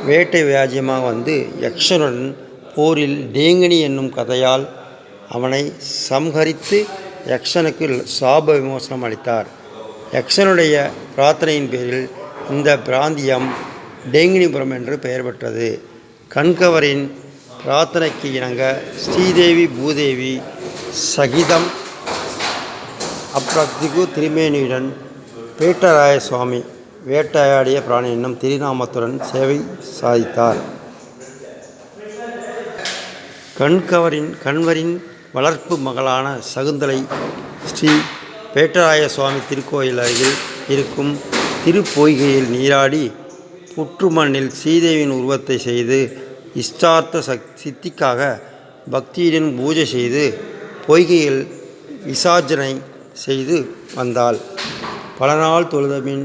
வேட்டை வியாஜ்யமாக வந்து யக்ஷனுடன் போரில் டேங்கினி என்னும் கதையால் அவனை சம்ஹரித்து யக்ஷனுக்கு சாப விமோசனம் அளித்தார். யக்ஷனுடைய பிரார்த்தனையின் பேரில் இந்த பிராந்தியம் டேங்கினிபுரம் என்று பெயர் பெற்றது. கண்கவரின் பிரார்த்தனைக்கு இணங்க ஸ்ரீதேவி பூதேவி சகிதம் அப்ரக்திகு திருமேனியுடன் பேட்டராய சுவாமி வேட்டையாடிய பிராணி என்னும் திருநாமத்துடன் சேவை சாதித்தார். கண்வரின் வளர்ப்பு மகளான சகுந்தலை ஸ்ரீ பேட்டராய சுவாமி திருக்கோயில் அருகில் இருக்கும் திருப்பொய்கையில் நீராடி புற்று மண்ணில் ஸ்ரீதேவியின் உருவத்தை செய்து இஷ்டார்த்த சித்திக்காக பக்தியுடன் பூஜை செய்து பொய்கையில் விசர்ஜனை செய்து வந்தாள். பல நாள் தொழுதபின்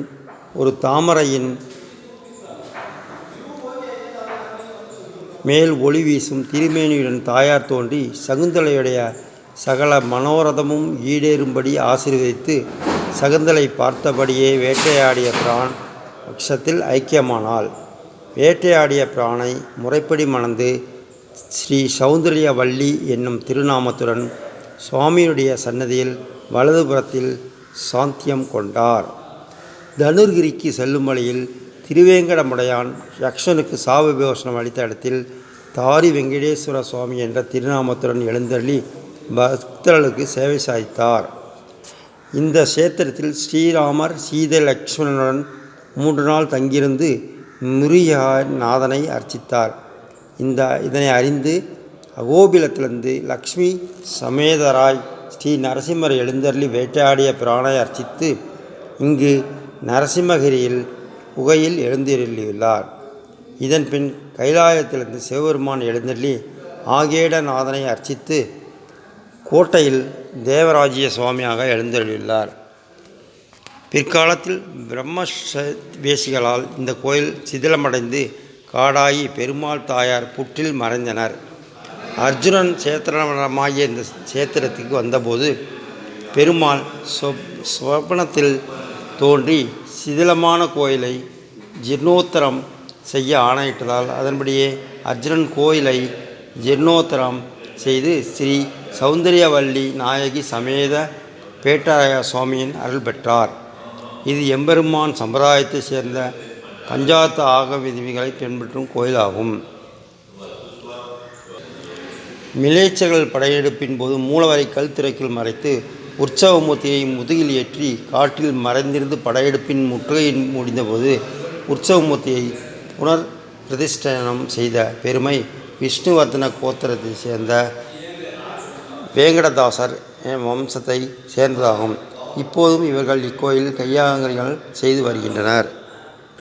ஒரு தாமரையின் மேல் ஒளி வீசும் திருமேனியுடன் தாயார் தோன்றி சகுந்தலையுடைய சகல மனோரதமும் ஈடேறும்படி ஆசீர்வதித்து சகுந்தலை பார்த்தபடியே வேட்டையாடிய பிரான் பட்சத்தில் ஐக்கியமானாள். வேட்டையாடிய பிரானை முறைப்படி மணந்து ஸ்ரீ சௌந்தர்யவல்லி என்னும் திருநாமத்துடன் சுவாமியுடைய சன்னதியில் வலதுபுறத்தில் சாந்தியம் கொண்டார். தனுர்கிரிக்கு செல்லும் வழியில் திருவேங்கடமுடையான் யக்ஷனுக்கு சாப விமோசனம் அளித்த இடத்தில் தாரி வெங்கடேஸ்வர சுவாமி என்ற திருநாமத்துடன் எழுந்தருளி பக்தர்களுக்கு சேவை சாதித்தார். இந்த சேத்திரத்தில் ஸ்ரீராமர் சீதை லக்ஷ்மணனுடன் 3 நாள் தங்கியிருந்து முருகநாதனை அர்ச்சித்தார். இதனை அறிந்து அகோபிலத்திலிருந்து லக்ஷ்மி சமேதராய் ஸ்ரீ நரசிம்மர் எழுந்தருளி வேட்டையாடிய பிரானை அர்ச்சித்து இங்கு நரசிம்மகிரியில் குகையில் எழுந்தருளியுள்ளார். இதன் பின் கைலாயத்திலிருந்து சிவபெருமான் எழுந்தருளி ஆகேடநாதனை அர்ச்சித்து கோட்டையில் தேவராஜ்ய சுவாமியாக எழுந்தருளியுள்ளார். பிற்காலத்தில் பிரம்மவேசிகளால் இந்த கோயில் சிதிலமடைந்து காடாகி பெருமாள் தாயார் புற்றில் மறைந்தனர். அர்ஜுனன் சேத்திரமாகிய இந்த சேத்திரத்துக்கு வந்தபோது பெருமாள் சொப்பனத்தில் தோன்றி சிதிலமான கோயிலை ஜீர்ணோத்தரம் செய்ய ஆணையிட்டதால் அதன்படியே அர்ஜுனன் கோயிலை ஜீர்ணோத்தரம் செய்து ஸ்ரீ சௌந்தர்யவல்லி நாயகி சமேத பேட்டராய சுவாமியின் அருள் பெற்றார். இது எம்பெருமான் சம்பிரதாயத்தை சேர்ந்த பஞ்சாத்த ஆக விதிகளை பின்பற்றும் கோயிலாகும். மிலேச்சர்கள் படையெடுப்பின் போது மூலவரை கல்திரைக்குள் மறைத்து உற்சவமூர்த்தியை முதுகில் ஏற்றி காட்டில் மறைந்திருந்து படையெடுப்பின் முற்றுகையின் முடிந்தபோது உற்சவமூர்த்தியை புனர் பிரதிஷ்டனம் செய்த பெருமை விஷ்ணுவர்தன கோத்திரத்தை சேர்ந்த வேங்கடதாசர் வம்சத்தை சேர்ந்ததாகும். இப்போதும் இவர்கள் இக்கோயிலில் கையாங்கரிகள் செய்து வருகின்றனர்.